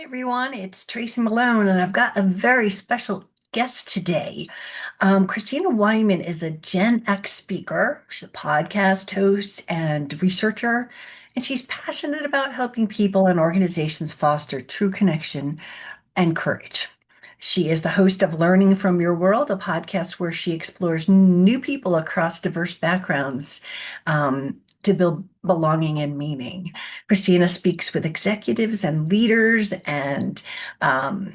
Everyone, it's Tracy Malone, and I've got a very special guest today. Christina Wenman is a Gen X speaker. She's a podcast host and researcher, and she's passionate about helping people and organizations foster true connection and courage. She is the host of Learning from Your World, a podcast where she explores new people across diverse backgrounds to build belonging and meaning. Christina speaks with executives and leaders, and um,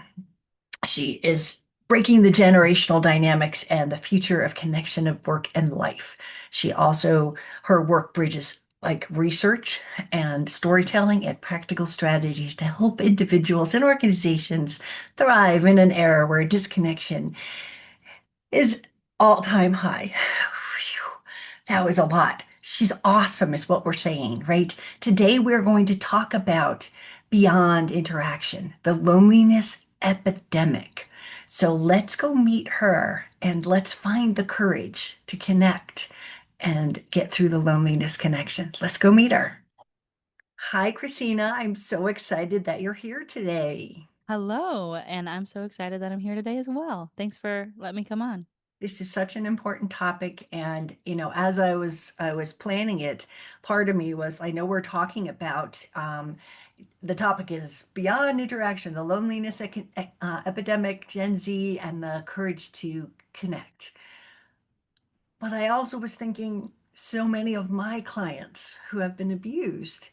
she is breaking the generational dynamics and the future of connection of work and life. Her work bridges like research and storytelling and practical strategies to help individuals and organizations thrive in an era where disconnection is all-time high. Phew, that was a lot. She's awesome, is what we're saying, right? Today, we're going to talk about beyond interaction, the loneliness epidemic. So let's go meet her and let's find the courage to connect and get through the loneliness connection. Let's go meet her. Hi, Christina. I'm so excited that you're here today. Hello, and I'm so excited that I'm here today as well. Thanks for letting me come on. This is such an important topic, and as I was planning it, part of me was, I know we're talking about the topic is beyond interaction, the loneliness epidemic, Gen Z, and the courage to connect. But I also was thinking so many of my clients who have been abused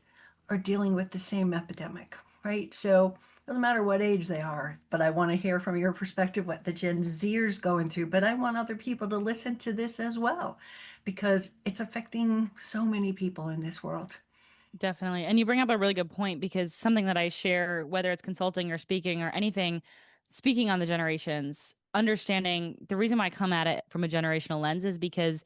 are dealing with the same epidemic, right? So it doesn't matter what age they are, but I want to hear from your perspective what the Gen Zers going through. But I want other people to listen to this as well, because it's affecting so many people in this world. Definitely. And you bring up a really good point because something that I share, whether it's consulting or speaking or anything, speaking on the generations, understanding the reason why I come at it from a generational lens is because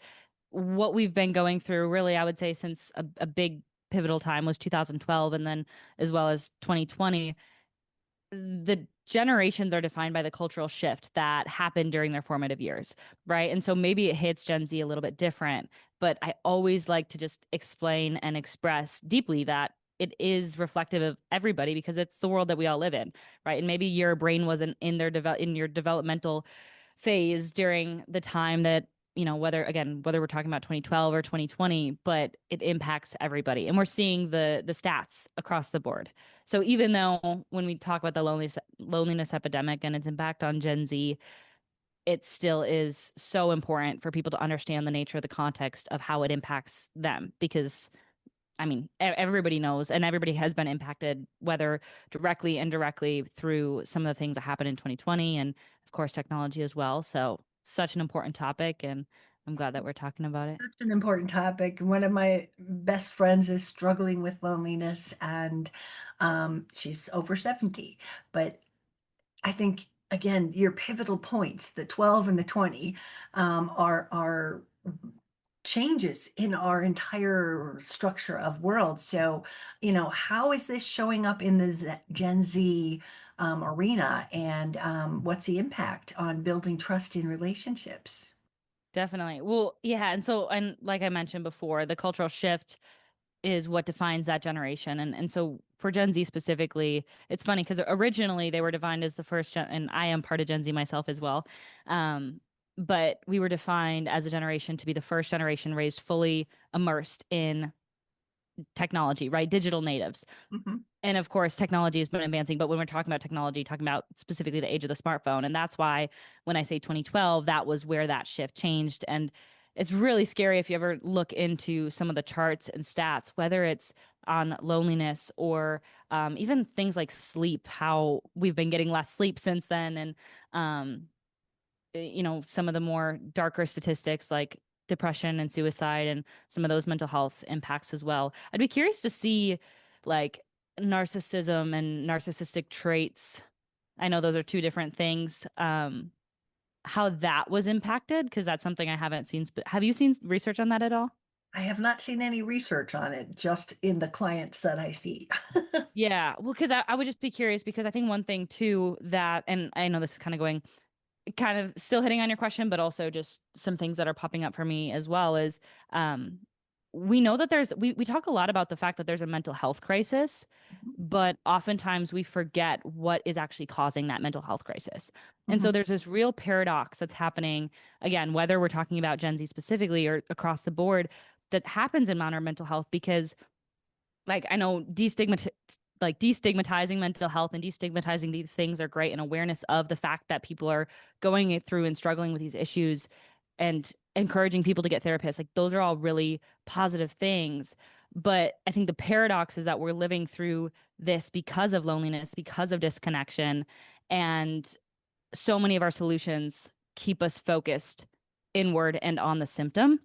what we've been going through, really, I would say since a big pivotal time was 2012 and then as well as 2020. The generations are defined by the cultural shift that happened during their formative years, right? And so maybe it hits Gen Z a little bit different, but I always like to just explain and express deeply that it is reflective of everybody because it's the world that we all live in, right? And maybe your brain wasn't in in your developmental phase during the time that whether we're talking about 2012 or 2020, but it impacts everybody, and we're seeing the stats across the board. So even though when we talk about the loneliness epidemic and its impact on Gen Z, it still is so important for people to understand the nature of the context of how it impacts them because I mean, everybody knows and everybody has been impacted, whether directly, indirectly, through some of the things that happened in 2020 and, of course, technology as well. So, such an important topic. And I'm glad that we're talking about it. Such an important topic. One of my best friends is struggling with loneliness, and she's over 70. But I think, again, your pivotal points, the 12 and the 20, are changes in our entire structure of world. So, how is this showing up in the Gen Z arena, and what's the impact on building trust in relationships? Definitely. Well, yeah. And like I mentioned before, the cultural shift is what defines that generation. And so for Gen Z specifically, it's funny because originally they were defined as the first gen, and I am part of Gen Z myself as well. Um, but we were defined as a generation to be the first generation raised fully immersed in technology, right? Digital natives. Mhm. And of course, technology has been advancing, but when we're talking about technology, talking about specifically the age of the smartphone. And that's why when I say 2012, that was where that shift changed. And it's really scary if you ever look into some of the charts and stats, whether it's on loneliness or even things like sleep, how we've been getting less sleep since then. And, some of the more darker statistics like depression and suicide and some of those mental health impacts as well. I'd be curious to see like narcissism and narcissistic traits. I know those are two different things. How that was impacted because that's something I haven't seen. Have you seen research on that at all? I have not seen any research on it, just in the clients that I see. Yeah, well, because I would just be curious because I think one thing too that, and I know this is kind of going, kind of still hitting on your question, but also just some things that are popping up for me as well is, um, we know that we talk a lot about the fact that there's a mental health crisis, but oftentimes we forget what is actually causing that mental health crisis. And Mhm. so there's this real paradox that's happening, again, whether we're talking about Gen Z specifically or across the board, that happens in modern mental health because, like, I know destigmatizing mental health and destigmatizing these things are great, and awareness of the fact that people are going it through and struggling with these issues and encouraging people to get therapists. Like, those are all really positive things. But I think the paradox is that we're living through this because of loneliness, because of disconnection, and so many of our solutions keep us focused inward and on the symptom,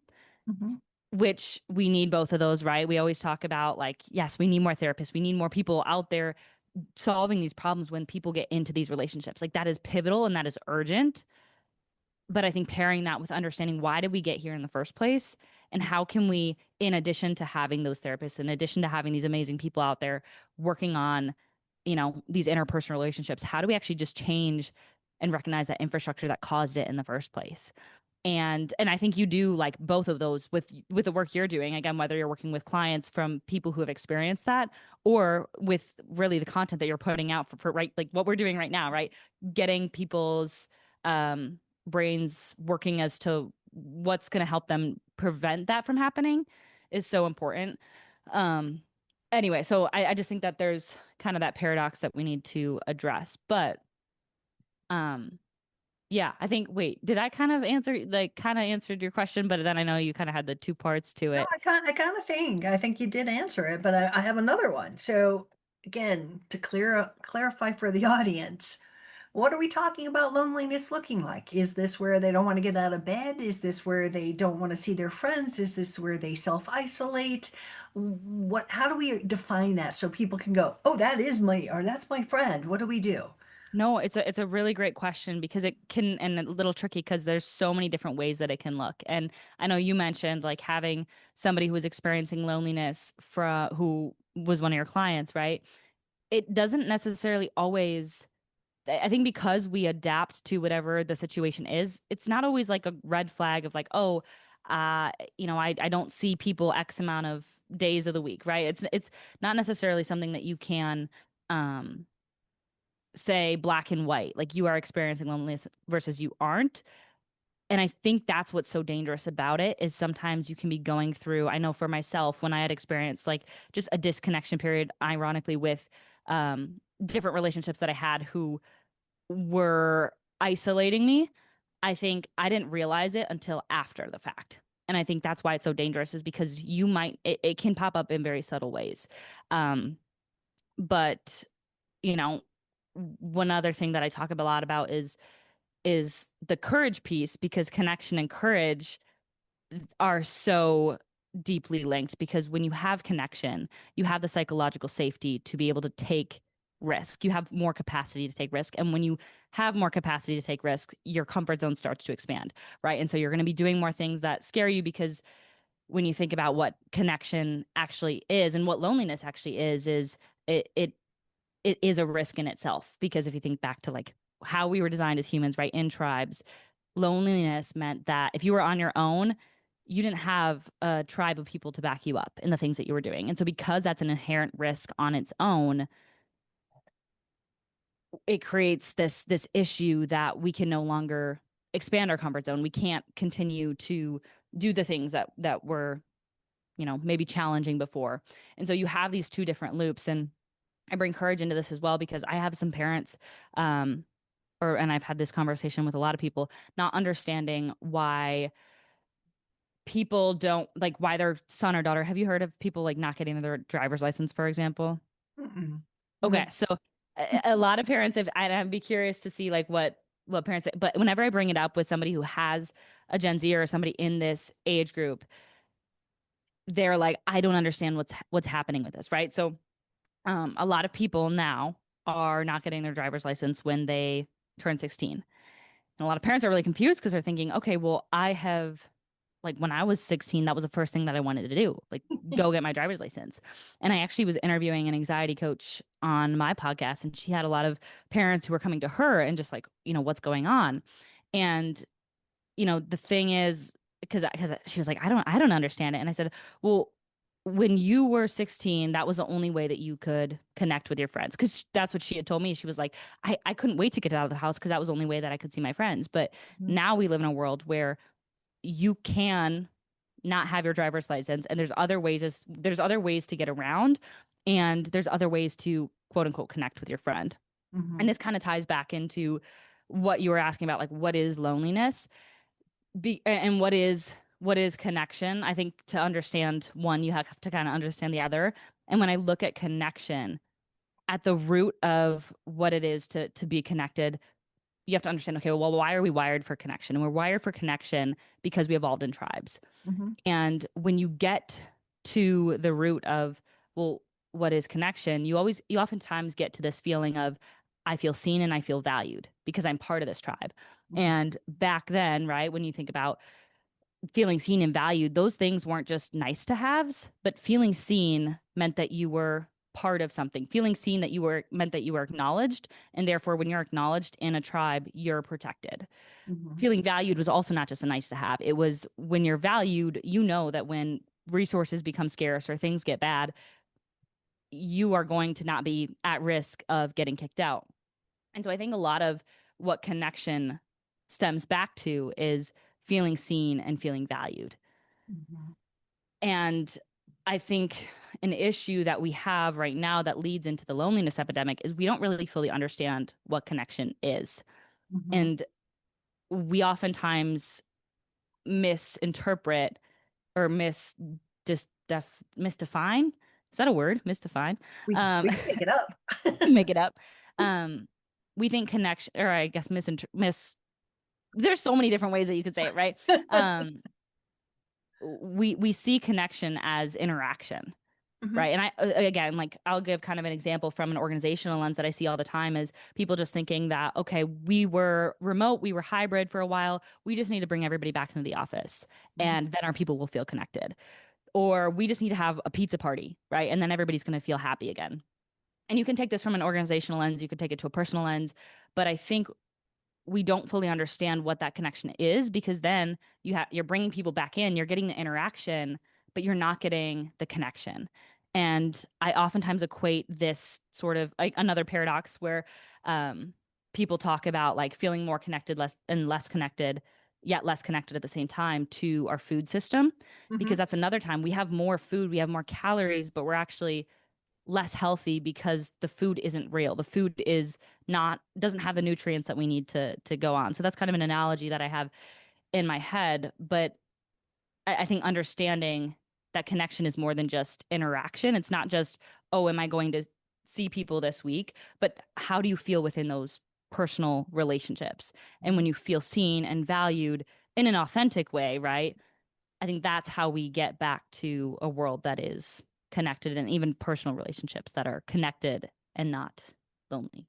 Mhm. which we need both of those, right? We always talk about, like, yes, we need more therapists. We need more people out there solving these problems when people get into these relationships. Like, that is pivotal and that is urgent. But I think pairing that with understanding why did we get here in the first place, and how can we, in addition to having those therapists, in addition to having these amazing people out there working on, these interpersonal relationships, how do we actually just change and recognize that infrastructure that caused it in the first place? And I think you do like both of those with the work you're doing, again, whether you're working with clients from people who have experienced that, or with really the content that you're putting out for right, like what we're doing right now, right? Getting people's brains working as to what's going to help them prevent that from happening is so important. um anyway, so I just think that there's kind of that paradox that we need to address. But um yeah, I think, wait, did I kind of answered your question, but then I know you kind of had the two parts to No, it. I think you did answer it, but I have another one. So again, to clarify for the audience, what are we talking about loneliness looking like? Is this where they don't want to get out of bed? Is this where they don't want to see their friends? Is this where they self-isolate? How do we define that so people can go, oh, that is my, or that's my friend. What do we do? No, it's a really great question because it can, and a little tricky because there's so many different ways that it can look. And I know you mentioned like having somebody who was experiencing loneliness from who was one of your clients, right? It doesn't necessarily always, I think, because we adapt to whatever the situation is, it's not always like a red flag of like, oh, I don't see people X amount of days of the week, right? It's not necessarily something that you can um say black and white, like you are experiencing loneliness versus you aren't. And I think that's what's so dangerous about it is sometimes you can be going through, I know for myself, when I had experienced like just a disconnection period, ironically, with different relationships that I had who were isolating me. I think I didn't realize it until after the fact. And I think that's why it's so dangerous, is because it can pop up in very subtle ways. Um, but you know, one other thing that I talk a lot about is the courage piece, because connection and courage are so deeply linked, because when you have connection, you have the psychological safety to be able to take risk. You have more capacity to take risk. And when you have more capacity to take risk, your comfort zone starts to expand, right? And so you're going to be doing more things that scare you, because when you think about what connection actually is and what loneliness actually is it it it is a risk in itself. Because if you think back to like how we were designed as humans, right, in tribes, loneliness meant that if you were on your own, you didn't have a tribe of people to back you up in the things that you were doing. And so because that's an inherent risk on its own, it creates this issue that we can no longer expand our comfort zone. We can't continue to do the things that were, maybe challenging before. And so you have these two different loops. And I bring courage into this as well because I have some parents, and I've had this conversation with a lot of people, not understanding why people don't, like, why their son or daughter. Have you heard of people like not getting their driver's license, for example? Mm-mm. Okay, No. so a lot of parents have, I'd be curious to see like what parents say. But whenever I bring it up with somebody who has a Gen Z or somebody in this age group, they're like, I don't understand what's happening with this, right? So a lot of people now are not getting their driver's license when they turn 16. And a lot of parents are really confused because they're thinking, okay, well, I have, like, when I was 16, that was the first thing that I wanted to do, like go get my driver's license. And I actually was interviewing an anxiety coach on my podcast, and she had a lot of parents who were coming to her and just like, what's going on? And the thing is, because she was like, I don't understand it. And I said, well, when you were 16, that was the only way that you could connect with your friends. Because that's what she had told me. She was like, I couldn't wait to get out of the house because that was the only way that I could see my friends. But Mhm. now we live in a world where you can not have your driver's license, and there's other ways to get around, and there's other ways to quote unquote connect with your friend. And Mhm. this kind of ties back into what you were asking about, like what is loneliness and what is connection. I think to understand one, you have to kind of understand the other. And when I look at connection, at the root of what it is to be connected, you have to understand, okay, well, why are we wired for connection? And we're wired for connection because we evolved in tribes. Mhm. And when you get to the root of, well, what is connection? You oftentimes get to this feeling of, I feel seen and I feel valued because I'm part of this tribe. Mhm. And back then, right, when you think about feeling seen and valued, those things weren't just nice to haves, but feeling seen meant that you were part of something. Feeling seen that you were meant that you were acknowledged. And therefore, when you're acknowledged in a tribe, you're protected. Mhm. Feeling valued was also not just a nice to have. It was when you're valued, you know that when resources become scarce or things get bad, you are going to not be at risk of getting kicked out. And so I think a lot of what connection stems back to is feeling seen and feeling valued. Mhm. And I think an issue that we have right now that leads into the loneliness epidemic is we don't really fully understand what connection is. Mhm. And we oftentimes misinterpret or misdefine. Is that a word? Misdefine. We Um, can make it up. make it up. Um, we think connection, or I guess there's so many different ways that you could say it, right? Um, we see connection as interaction, Mhm. right? And again, like I'll give kind of an example from an organizational lens that I see all the time is people just thinking that, okay, we were remote, we were hybrid for a while. We just need to bring everybody back into the office Mhm. and then our people will feel connected. Or we just need to have a pizza party, right? And then everybody's going to feel happy again. And you can take this from an organizational lens, you could take it to a personal lens, but I think we don't fully understand what that connection is because then you're bringing people back in, you're getting the interaction, but you're not getting the connection. And I oftentimes equate this sort of like another paradox where um, people talk about like feeling more connected, less connected, yet less connected at the same time to our food system, because Mhm. that's another time we have more food, we have more calories, but we're actually less healthy because the food isn't real. The food is not doesn't have the nutrients that we need to go on. So that's kind of an analogy that I have in my head. But I think understanding that connection is more than just interaction. It's not just, oh, am I going to see people this week? But how do you feel within those personal relationships? And when Mhm. you feel seen and valued in an authentic way, right? I think that's how we get back to a world that is connected and even personal relationships that are connected and not lonely.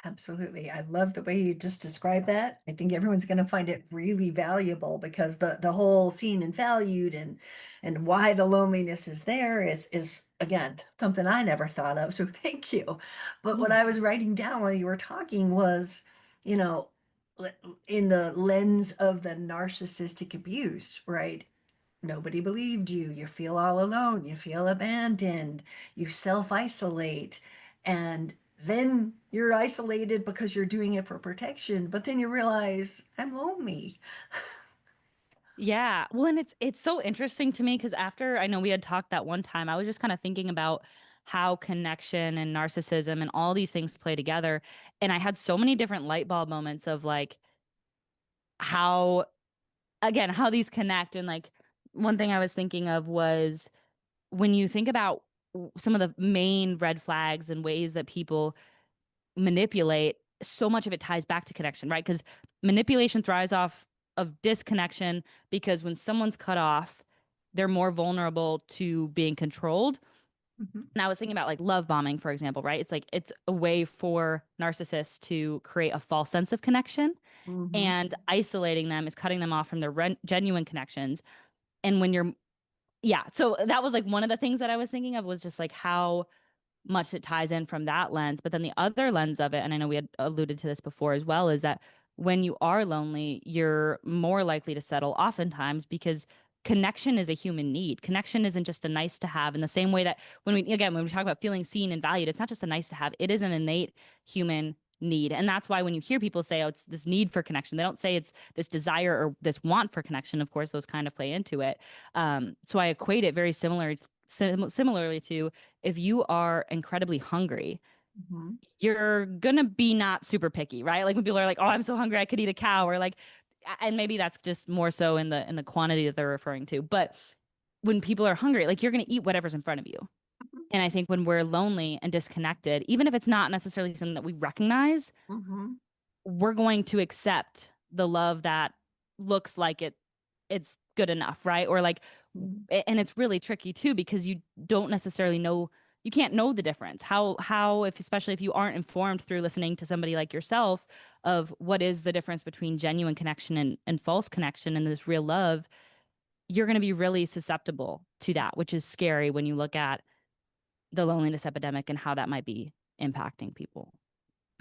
Absolutely. I love the way you just described that. I think everyone's going to find it really valuable because the whole seen and valued and why the loneliness is there is again something I never thought of. So thank you. But what Yeah. I was writing down while you were talking was, you know, in the lens of the narcissistic abuse, right? Nobody believed you. You feel all alone. You feel abandoned. You self-isolate. And then you're isolated because you're doing it for protection. But then you realize, I'm lonely. Yeah. Well, and it's so interesting to me because after I know we had talked that one time, I was just kind of thinking about how connection and narcissism and all these things play together. And I had so many different light bulb moments of like how, again, how these connect. And like one thing I was thinking of was when you think about some of the main red flags and ways that people manipulate, so much of it ties back to connection, right? Because manipulation thrives off of disconnection because when someone's cut off, they're more vulnerable to being controlled. Mhm. And I was thinking about like love bombing, for example, right? It's like it's a way for narcissists to create a false sense of connection, Mhm. and isolating them is cutting them off from their genuine connections. And when you're, yeah, so that was like one of the things that I was thinking of was just like how much it ties in from that lens. But then the other lens of it, and I know we had alluded to this before as well, is that when you are lonely, you're more likely to settle oftentimes because connection is a human need. Connection isn't just a nice to have in the same way that when we talk about feeling seen and valued, it's not just a nice to have. It is an innate human need. And that's why when you hear people say, oh, it's this need for connection, they don't say it's this desire or this want for connection. Of course, those kind of play into it. So I equate it very similarly to if you are incredibly hungry, Mhm. you're gonna be not super picky, right? Like when people are like, "Oh, I'm so hungry, I could eat a cow," or like, and maybe that's just more so in the quantity that they're referring to. But when people are hungry, like you're gonna eat whatever's in front of you. And I think when we're lonely and disconnected, even if it's not necessarily something that we recognize, Mhm. we're going to accept the love that looks like it's good enough, right? Or like, Mhm. and it's really tricky too because you don't necessarily know, you can't know the difference. How if especially if you aren't informed through listening to somebody like yourself of what is the difference between genuine connection and false connection and this real love, you're going to be really susceptible to that, which is scary when you look at the loneliness epidemic and how that might be impacting people.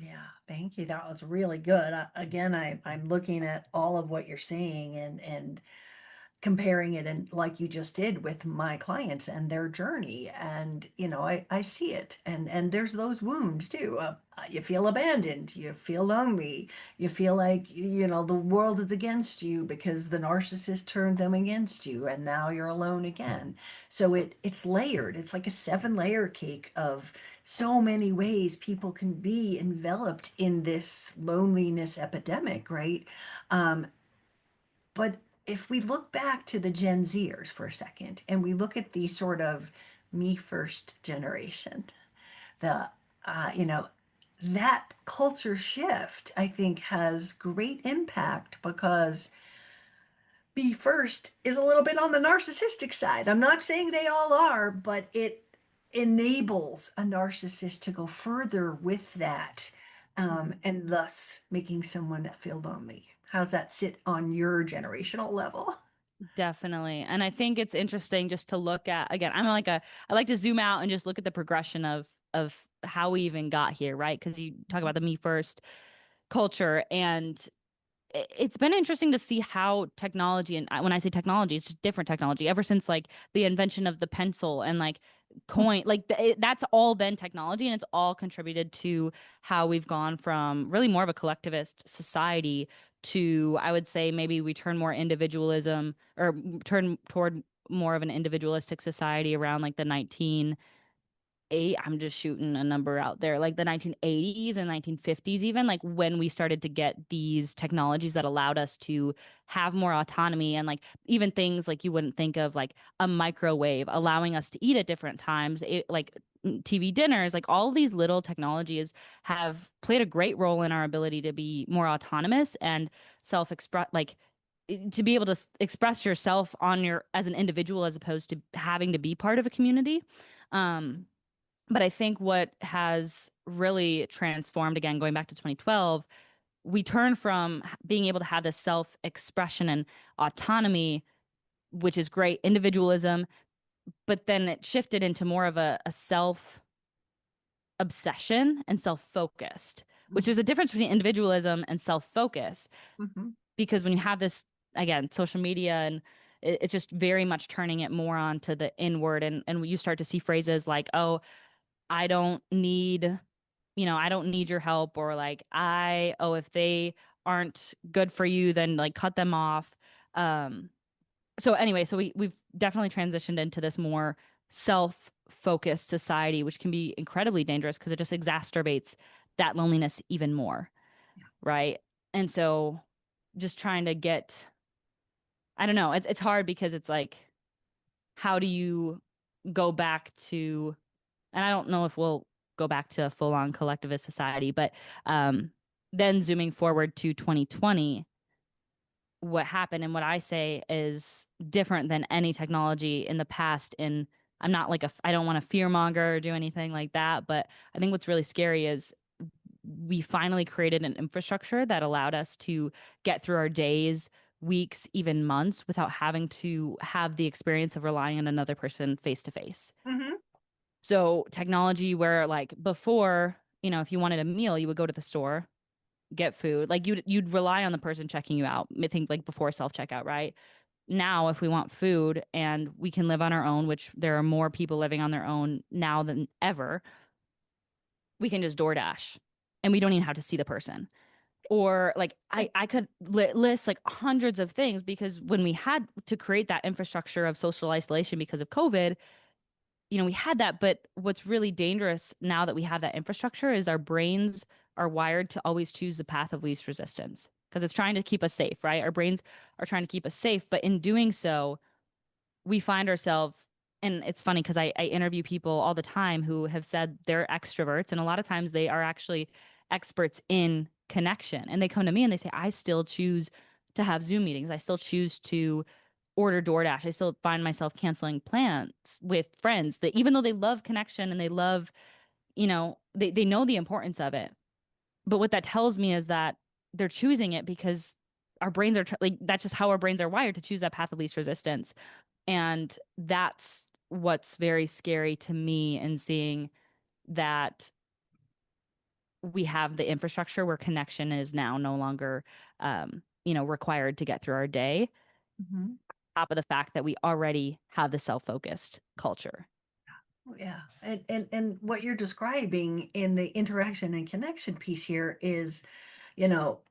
Yeah, thank you. That was really good. Again, I'm looking at all of what you're saying and comparing it and like you just did with my clients and their journey. And I see it, and there's those wounds too. You feel abandoned, you feel lonely, you feel like the world is against you because the narcissist turned them against you and now you're alone again. So it's layered. It's like a 7-layer cake of so many ways people can be enveloped in this loneliness epidemic, right? Um, but if we look back to the Gen Zers for a second and we look at the sort of me first generation, the, uh, you know, that culture shift, I think, has great impact because me first is a little bit on the narcissistic side. I'm not saying they all are, but it enables a narcissist to go further with that, and thus making someone feel lonely. How's that sit on your generational level? Definitely. And I think it's interesting just to look at again, I like to zoom out and just look at the progression of how we even got here, right? Because you talk about the me first culture and it's been interesting to see how technology and when I say technology, it's just different technology ever since like the invention of the pencil and like coin, like that's all been technology and it's all contributed to how we've gone from really more of a collectivist society to, I would say, maybe we turn more individualism or turn toward more of an individualistic society around like the 1980. I'm just shooting a number out there, like the 1980s and 1950s, even like when we started to get these technologies that allowed us to have more autonomy and like even things like you wouldn't think of, like a microwave allowing us to eat at different times, like TV dinners, like all of these little technologies have played a great role in our ability to be more autonomous and self-express, like to be able to express yourself on your as an individual as opposed to having to be part of a community. Um, but I think what has really transformed, again, going back to 2012, we turned from being able to have this self-expression and autonomy, which is great, individualism, but then it shifted into more of a self obsession and self-focused, which is a difference between individualism and self-focus. Mhm. Because when you have this, again, social media and it's just very much turning it more onto the inward and you start to see phrases like, oh, I don't need, I don't need your help, or like, oh, if they aren't good for you, then like cut them off. Um, so anyway, so we've definitely transitioned into this more self-focused society, which can be incredibly dangerous because it just exacerbates that loneliness even more, right? And so just trying to get, I don't know, it's hard because it's like, how do you go back to, and I don't know if we'll go back to a full-on collectivist society, but um, then zooming forward to 2020, what happened and what I say is different than any technology in the past. And I'm not like I don't want to fear monger or do anything like that, but I think what's really scary is we finally created an infrastructure that allowed us to get through our days, weeks, even months without having to have the experience of relying on another person face to face. Mhm. So technology where like before, if you wanted a meal, you would go to the store, get food. Like you'd rely on the person checking you out. I think like before self-checkout, right? Now, if we want food and we can live on our own, which there are more people living on their own now than ever, we can just DoorDash and we don't even have to see the person. Or like I could list like hundreds of things because when we had to create that infrastructure of social isolation because of COVID, we had that. But what's really dangerous now that we have that infrastructure is our brains are wired to always choose the path of least resistance because it's trying to keep us safe, right? Our brains are trying to keep us safe, but in doing so, we find ourselves, and it's funny because I interview people all the time who have said they're extroverts, and a lot of times they are actually experts in connection. And they come to me and they say, I still choose to have Zoom meetings. I still choose to order DoorDash. I still find myself canceling plans with friends that even though they love connection and they love, they know the importance of it. But what that tells me is that they're choosing it because our brains are like that's just how our brains are wired to choose that path of least resistance. And that's what's very scary to me in seeing that we have the infrastructure where connection is now no longer, required to get through our day. Mhm. Top of the fact that we already have the self-focused culture. Yeah. And what you're describing in the interaction and connection piece here is, you know,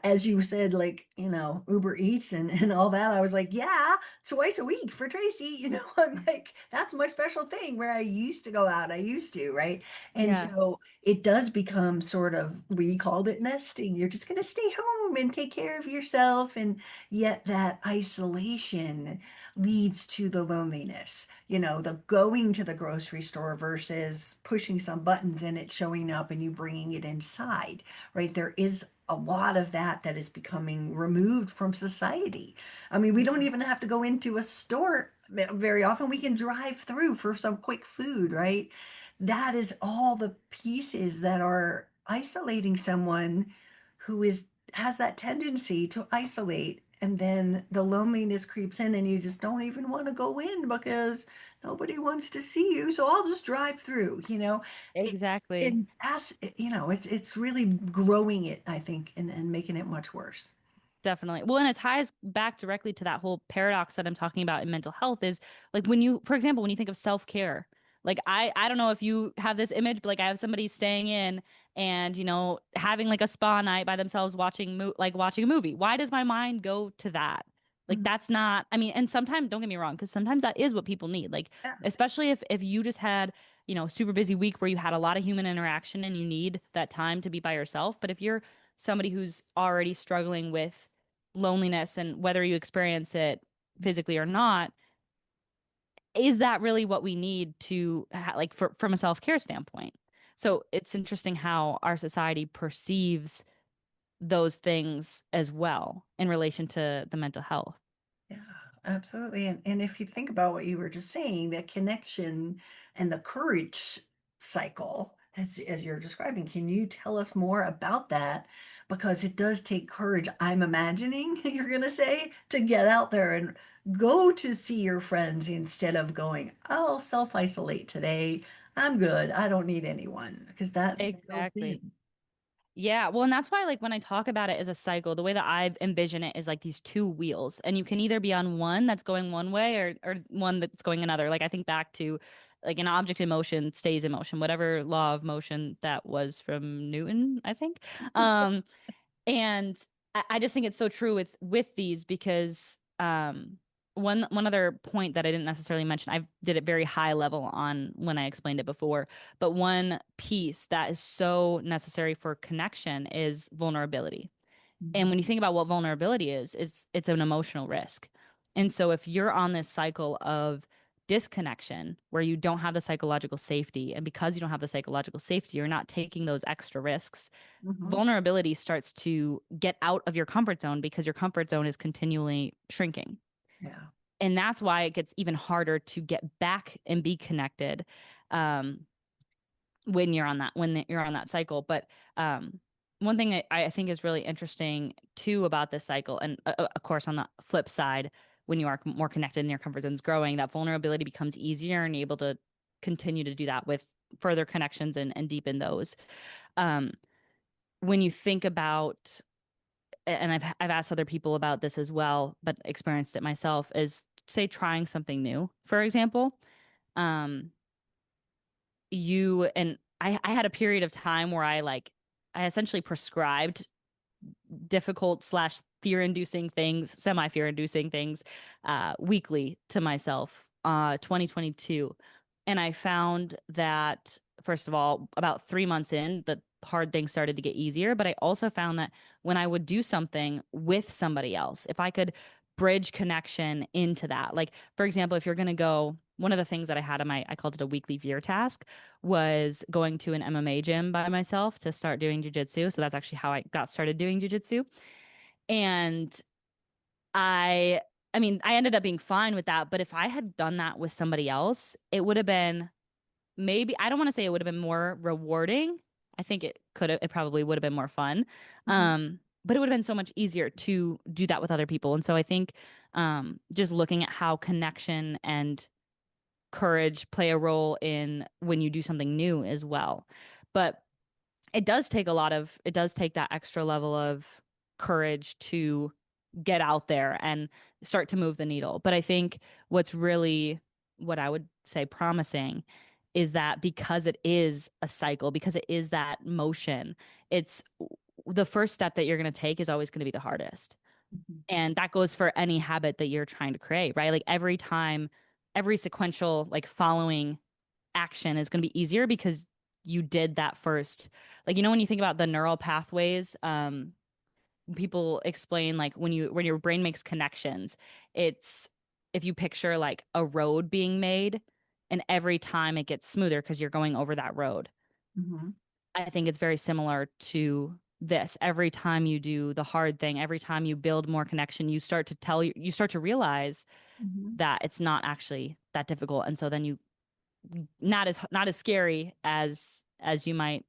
as you said, like, Uber Eats and all that, I was like, yeah, twice a week for Tracy. I'm like, that's my special thing where I used to go out. I used to, right? And Yeah, so it does become sort of, we called it nesting. You're just going to stay home and take care of yourself. And yet that isolation leads to the loneliness, the going to the grocery store versus pushing some buttons and it showing up and you bringing it inside, right? There is a lot of that is becoming removed from society. I mean, we don't even have to go into a store very often. We can drive through for some quick food, right? That is all the pieces that are isolating someone who has that tendency to isolate. And then the loneliness creeps in and you just don't even want to go in because nobody wants to see you. So I'll just drive through. It, exactly. it's really growing it, I think, and making it much worse. Definitely. Well, and it ties back directly to that whole paradox that I'm talking about in mental health is like when you, for example, when you think of self-care, like I don't know if you have this image, but like I have somebody staying in and, having like a spa night by themselves watching a movie. Why does my mind go to that? Like Mhm. that's not, I mean, and sometimes don't get me wrong, because sometimes that is what people need. Like, Yeah. especially if you just had, a super busy week where you had a lot of human interaction and you need that time to be by yourself. But if you're somebody who's already struggling with loneliness and whether you experience it physically or not, is that really what we need to like from a self-care standpoint? So it's interesting how our society perceives those things as well in relation to the mental health. Yeah, absolutely. And if you think about what you were just saying, that connection and the courage cycle, as you're describing, can you tell us more about that? Because it does take courage, I'm imagining you're going to say, to get out there and go to see your friends instead of going, I'll self-isolate today. I'm good. I don't need anyone because that builds Exactly. in. Yeah, well, and that's why, like, when I talk about it as a cycle, the way that I envision it is like these two wheels, and you can either be on one that's going one way or one that's going another. Like, I think back to like an object in motion stays in motion, whatever law of motion that was from Newton, I think. Um, and I just think it's so true with these because one other point that I didn't necessarily mention, I did it very high level on when I explained it before, but one piece that is so necessary for connection is vulnerability. And Mhm. when you think about what vulnerability is it's an emotional risk. And so if you're on this cycle of disconnection where you don't have the psychological safety, and because you don't have the psychological safety, you're not taking those extra risks, Mhm. vulnerability starts to get out of your comfort zone because your comfort zone is continually shrinking. Yeah. And that's why it gets even harder to get back and be connected um, when you're on that cycle. But one thing I think is really interesting too about this cycle, and of course on the flip side, when you are more connected and your comfort zone's growing, that vulnerability becomes easier and able to continue to do that with further connections and deepen those. Um, when you think about, and I've asked other people about this as well, but experienced it myself, is say trying something new, for example. Um, you and I had a period of time where I essentially prescribed difficult slash fear-inducing things, semi-fear-inducing things, weekly to myself, 2022. And I found that, first of all, about 3 months in, the hard things started to get easier. But I also found that when I would do something with somebody else, if I could bridge connection into that, like, for example, if you're going to go, one of the things that I had on I called it a weekly veer task, was going to an MMA gym by myself to start doing jujitsu. So that's actually how I got started doing jujitsu. And I, I mean, I ended up being fine with that. But if I had done that with somebody else, it would have been, maybe, I don't want to say it would have been more rewarding. I think it probably would have been more fun. Mhm. But it would have been so much easier to do that with other people. And so I think, just looking at how connection and courage play a role in when you do something new as well. But it does take that extra level of courage to get out there and start to move the needle. But I think what's really, what I would say, promising is that because it is a cycle, because it is that motion, it's the first step that you're going to take is always going to be the hardest. Mhm. And that goes for any habit that you're trying to create, right? Like every time, every sequential, like following action is going to be easier because you did that first. Like, when you think about the neural pathways, people explain like when your brain makes connections, it's, if you picture like a road being made and every time it gets smoother because you're going over that road. Mhm. I think it's very similar to this. Every time you do the hard thing, every time you build more connection, you start to realize Mhm. that it's not actually that difficult. And so then you, not as scary as you might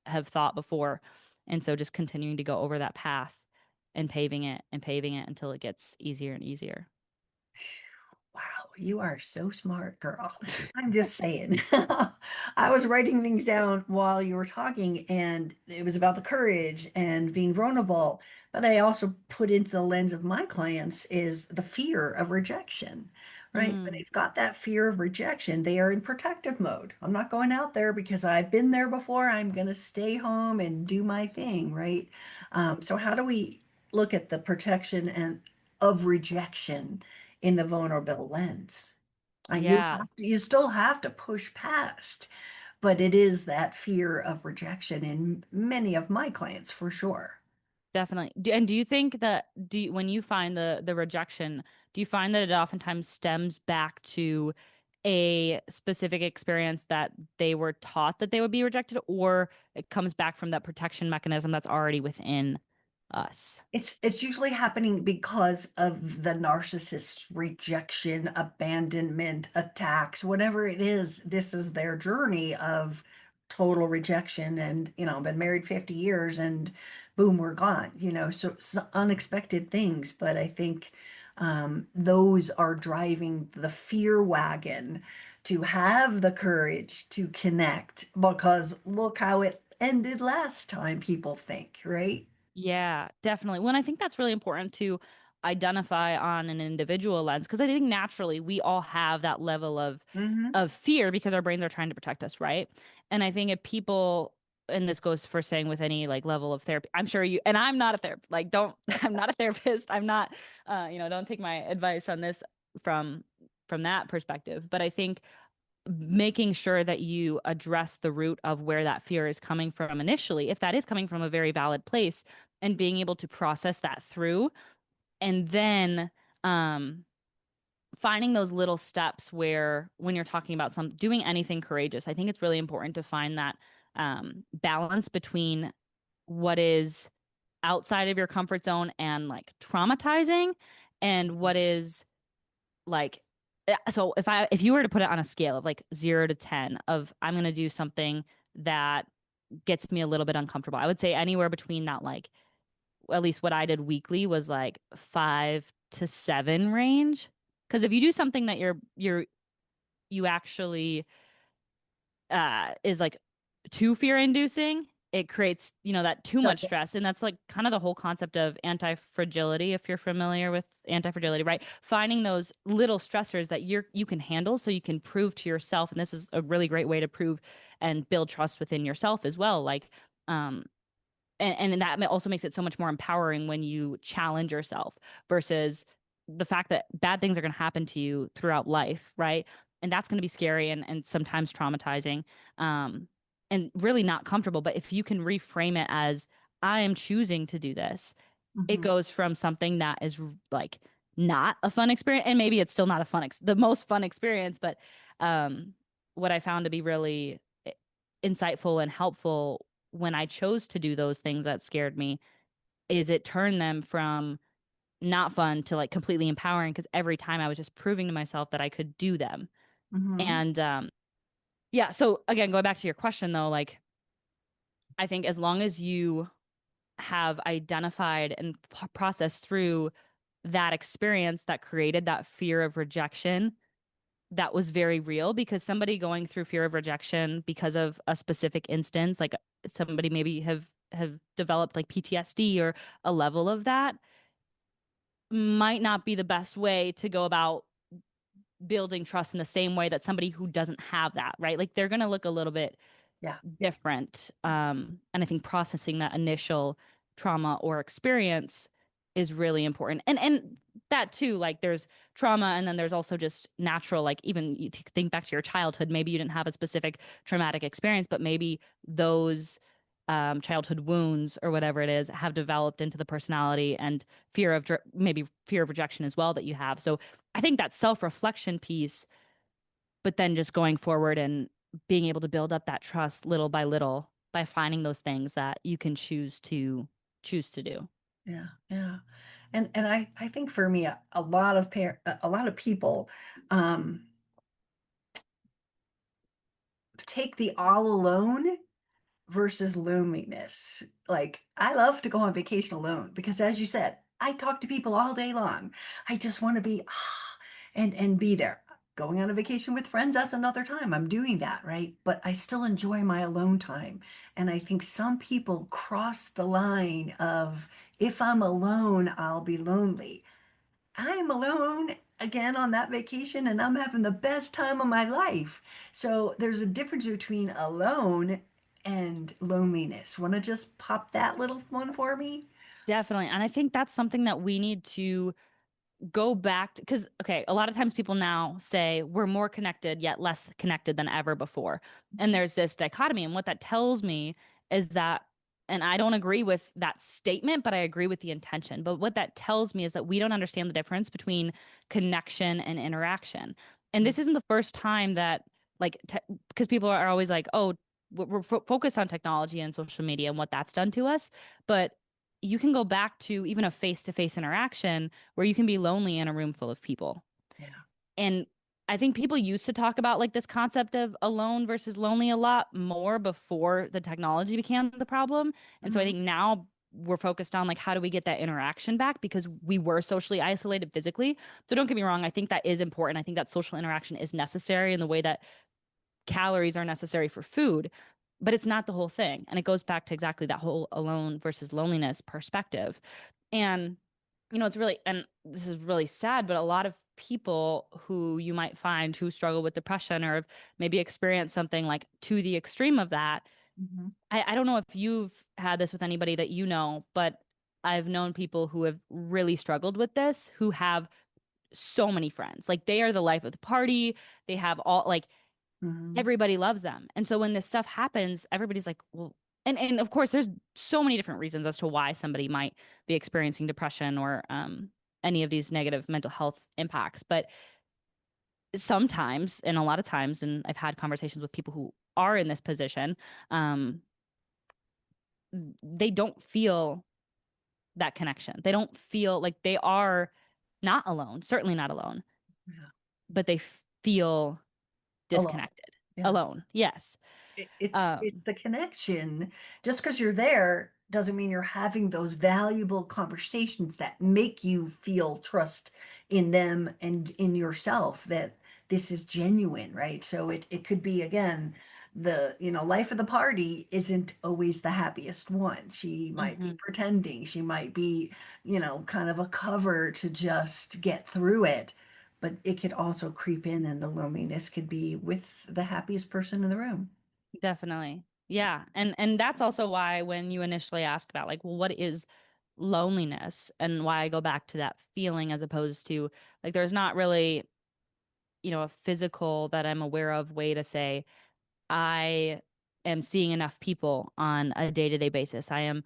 have thought before. And so just continuing to go over that path and paving it until it gets easier and easier. Wow, you are so smart, girl. I'm just saying. I was writing things down while you were talking, and it was about the courage and being vulnerable. But I also put into the lens of my clients is the fear of rejection, right? When Mm, they've got that fear of rejection, they are in protective mode. I'm not going out there because I've been there before. I'm going to stay home and do my thing, right? So how do we look at the protection and of rejection in the vulnerable lens? yeah, You still have to push past, but it is that fear of rejection in many of my clients for sure. definitely. And do you think that when you find the rejection, do you find that it oftentimes stems back to a specific experience that they were taught that they would be rejected, or it comes back from that protection mechanism that's already within us? It's usually happening because of the narcissist's rejection, abandonment, attacks, whatever it is. This is their journey of total rejection, and been married 50 years, and boom, we're gone. So unexpected things. But I think those are driving the fear wagon to have the courage to connect, because look how it ended last time, people think, right? Yeah, definitely. When I think that's really important to identify on an individual lens, because I think naturally we all have that level Hmm. of fear because our brains are trying to protect us, right? And I think if people, and this goes for saying with any like level of therapy, I'm sure you, and I'm not a therapist, like don't, I'm not a therapist. I'm not, don't take my advice on this from from that perspective. But I think making sure that you address the root of where that fear is coming from initially, if that is coming from a very valid place, and being able to process that through, and then um, finding those little steps where when you're talking about doing anything courageous, I think it's really important to find that balance between what is outside of your comfort zone and like traumatizing, and what is like, so if you were to put it on a scale of like 0 to 10 of I'm gonna do something that gets me a little bit uncomfortable, I would say anywhere between that, like at least what I did weekly was like 5 to 7 range. Because if you do something that you actually is like too fear inducing, it creates, that too So, much stress. And that's like kind of the whole concept of anti-fragility, if you're familiar with anti-fragility, right? Finding those little stressors that you can handle so you can prove to yourself. And this is a really great way to prove and build trust within yourself as well. Like, um, and that also makes it so much more empowering when you challenge yourself versus the fact that bad things are going to happen to you throughout life, right? And that's going to be scary and sometimes traumatizing, and really not comfortable. But if you can reframe it as, I am choosing to do this, it mhm, goes from something that is like not a fun experience, and maybe it's still not a the most fun experience, but um, what I found to be really insightful and helpful when I chose to do those things that scared me is it turned them from not fun to like completely empowering because every time I was just proving to myself that I could do them. mhm, And yeah, so again, going back to your question though, like I think as long as you have identified and processed through that experience that created that fear of rejection, that was very real because somebody going through fear of rejection because of a specific instance, like somebody maybe have developed like PTSD or a level of that, might not be the best way to go about building trust in the same way that somebody who doesn't have that, right? Like they're going to look a little bit yeah. different. And I think processing that initial trauma or experience is really important. And that too, like there's trauma and then there's also just natural, like even you think back to your childhood, maybe you didn't have a specific traumatic experience, but maybe those childhood wounds or whatever it is have developed into the personality and maybe fear of rejection as well that you have. So I think that self-reflection piece, but then just going forward and being able to build up that trust little by little by finding those things that you can choose to do. Yeah, yeah. And I think for me, a lot of a lot of people um take the all alone versus loneliness. Like, I love to go on vacation alone because, as you said, I talk to people all day long. I just want to be and be there. Going on a vacation with friends, that's another time. I'm doing that, right? But I still enjoy my alone time. And I think some people cross the line of if I'm alone, I'll be lonely. I'm alone again on that vacation and I'm having the best time of my life. So there's a difference between alone and loneliness. Want to just pop that little one for me? Definitely. And I think that's something that we need to go back to, because okay, a lot of times people now say we're more connected yet less connected than ever before. And there's this dichotomy. And what that tells me is that, and I don't agree with that statement, but I agree with the intention. But what that tells me is that we don't understand the difference between connection and interaction. And this isn't the first time that, like, because people are always like, oh, we're focused on technology and social media and what that's done to us. But you can go back to even a face-to-face interaction where you can be lonely in a room full of people. Yeah. And I think people used to talk about like this concept of alone versus lonely a lot more before the technology became the problem. And so I Hmm. think now we're focused on like how do we get that interaction back because we were socially isolated physically. So don't get me wrong, I think that is important. I think that social interaction is necessary in the way that calories are necessary for food, but it's not the whole thing. And it goes back to exactly that whole alone versus loneliness perspective. And, it's really, and this is really sad, but a lot of people who you might find who struggle with depression or have maybe experienced something like to the extreme of that. Hmm. I don't know if you've had this with anybody that you know, but I've known people who have really struggled with this who have so many friends. Like they are the life of the party. They have all like Hmm. everybody loves them. And so when this stuff happens, everybody's like, well, and of course, there's so many different reasons as to why somebody might be experiencing depression or any of these negative mental health impacts. But sometimes, and a lot of times, and I've had conversations with people who are in this position, um, they don't feel that connection. They don't feel like they are not alone, certainly not alone, Yeah. but they feel Alone. disconnected, Yeah. alone. Yes. It's Um, the connection. Just because you're there doesn't mean you're having those valuable conversations that make you feel trust in them and in yourself that this is genuine, right? So it could be again the life of the party isn't always the happiest one. She might be Hmm. pretending, she might be, kind of a cover to just get through it. But it could also creep in, and the loneliness could be with the happiest person in the room. Definitely. Yeah. And that's also why when you initially ask about like, well, what is loneliness and why I go back to that feeling as opposed to like there's not really, a physical that I'm aware of way to say I am seeing enough people on a day-to-day basis. I am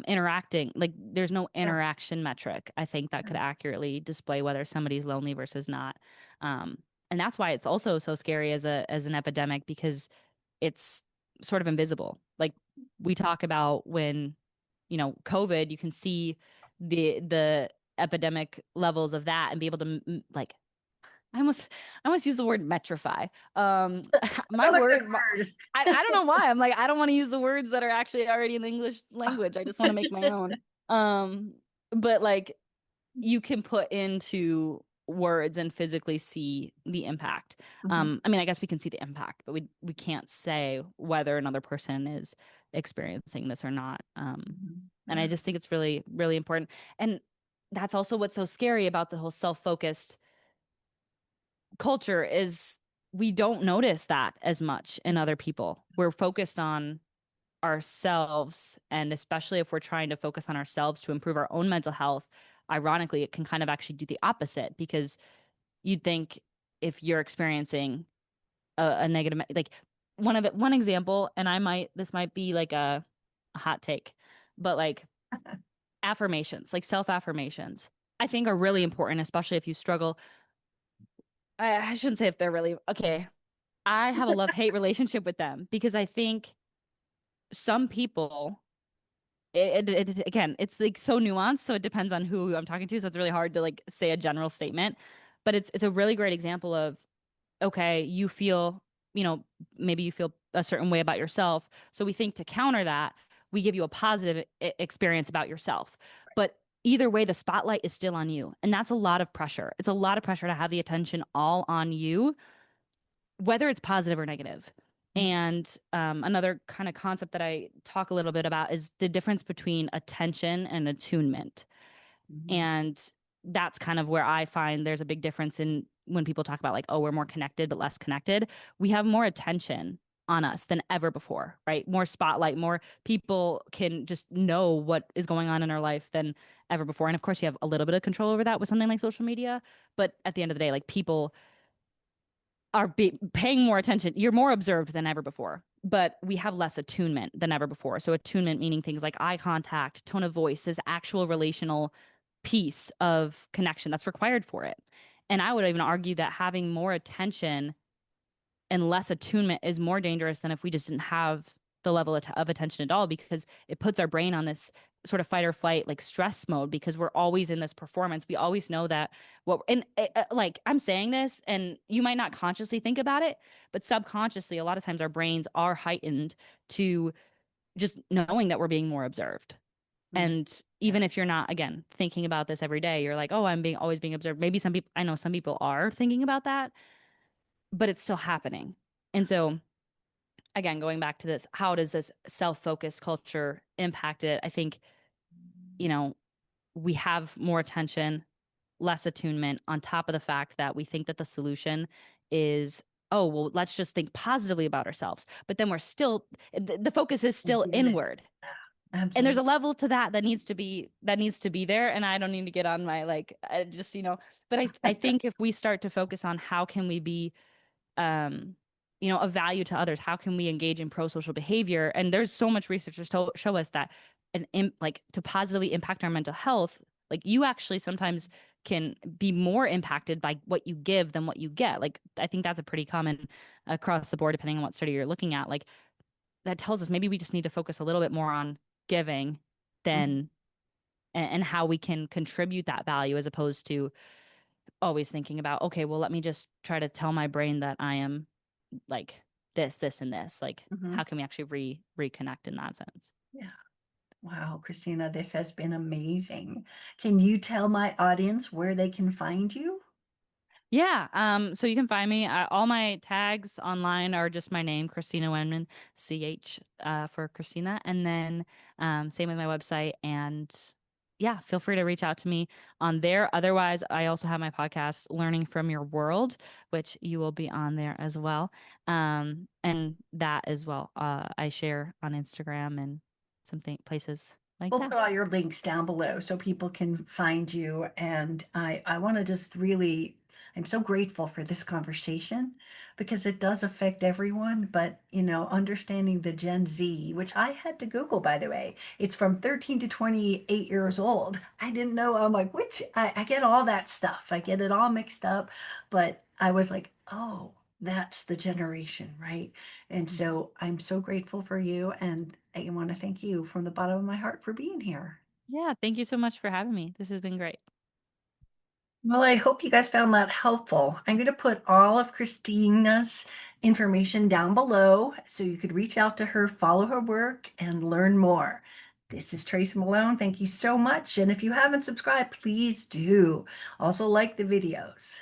interacting. Like there's no Sure. interaction metric, I think, that could accurately display whether somebody's lonely versus not. And that's why it's also so scary as an epidemic because it's sort of invisible. Like we talk about when, COVID, you can see the epidemic levels of that and be able to like I almost use the word metrify. My Another good word, word. I don't know why. I'm like, I don't want to use the words that are actually already in the English language. I just want to make my own. Um, but like you can put into words and physically see the impact. Mhm, I mean, I guess we can see the impact, but we can't say whether another person is experiencing this or not. mhm. And I Yeah. just think it's really, really important. And that's also what's so scary about the whole self-focused culture is we don't notice that as much in other people. We're focused on ourselves, and especially if we're trying to focus on ourselves to improve our own mental health, ironically, it can kind of actually do the opposite because you'd think if you're experiencing a negative, like one example, and this might be like a hot take, but like affirmations, like self affirmations, I think are really important, especially if you struggle. I shouldn't say if they're really okay. I have a love-hate relationship with them because I think some people again, it's like so nuanced, so it depends on who I'm talking to, so it's really hard to like say a general statement, but it's a really great example of okay, you feel, maybe you feel a certain way about yourself, so we think to counter that, we give you a positive experience about yourself. But either way, the spotlight is still on you, and that's a lot of pressure. It's a lot of pressure to have the attention all on you whether it's positive or negative. Mhm, And another kind of concept that I talk a little bit about is the difference between attention and attunement. mhm, And that's kind of where I find there's a big difference in when people talk about like, oh, we're more connected but less connected. We have more attention on us than ever before, right? More spotlight, more people can just know what is going on in our life than ever before. And of course, you have a little bit of control over that with something like social media. But at the end of the day, like people are paying more attention. You're more observed than ever before, but we have less attunement than ever before. So attunement meaning things like eye contact, tone of voice, this actual relational piece of connection that's required for it. And I would even argue that having more attention and less attunement is more dangerous than if we just didn't have the level of attention at all because it puts our brain on this sort of fight or flight like stress mode because we're always in this performance. We always know that like I'm saying this and you might not consciously think about it, but subconsciously a lot of times our brains are heightened to just knowing that we're being more observed. mhm. And Yeah. even if you're not, again, thinking about this every day, you're like, oh, I'm being always being observed. Maybe some people, I know some people are thinking about that, but it's still happening. And so again, going back to this, how does this self-focused culture impact it? I think, you know, we have more attention, less attunement, on top of the fact that we think that the solution is, oh, well, let's just think positively about ourselves. But then we're still, the focus is still Give it. inward. And there's a Absolutely. level to that needs to be there. And I don't need to get on my like, I just, but I think if we start to focus on how can we be um, of value to others? How can we engage in pro-social behavior? And there's so much research to show us that like to positively impact our mental health, like you actually sometimes can be more impacted by what you give than what you get. Like I think that's a pretty common across the board, depending on what study you're looking at. Like that tells us maybe we just need to focus a little bit more on giving Mhm, than and how we can contribute that value as opposed to always thinking about, okay, well, let me just try to tell my brain that I am like this, and this. Like, mhm. how can we actually reconnect in that sense? Yeah. Wow, Christina, this has been amazing. Can you tell my audience where they can find you? Yeah. So you can find me. All my tags online are just my name, Christina Wenman, CH, for Christina. And then, same with my website. And yeah, feel free to reach out to me on there. Otherwise, I also have my podcast, Learning from Your World, which you will be on there as well. And that as well, I share on Instagram and places like We'll that. put all your links down below so people can find you. And I want to just really, I'm so grateful for this conversation because it does affect everyone. But, understanding the Gen Z, which I had to Google, by the way, it's from 13 to 28 years old. I didn't know. I'm like, I get all that stuff. I get it all mixed up. But I was like, oh, that's the generation, right? And so I'm so grateful for you. And I want to thank you from the bottom of my heart for being here. Yeah, thank you so much for having me. This has been great. Well, I hope you guys found that helpful. I'm going to put all of Christina's information down below so you could reach out to her, follow her work, and learn more. This is Tracy Malone. Thank you so much. And if you haven't subscribed, please do. Also, like the videos.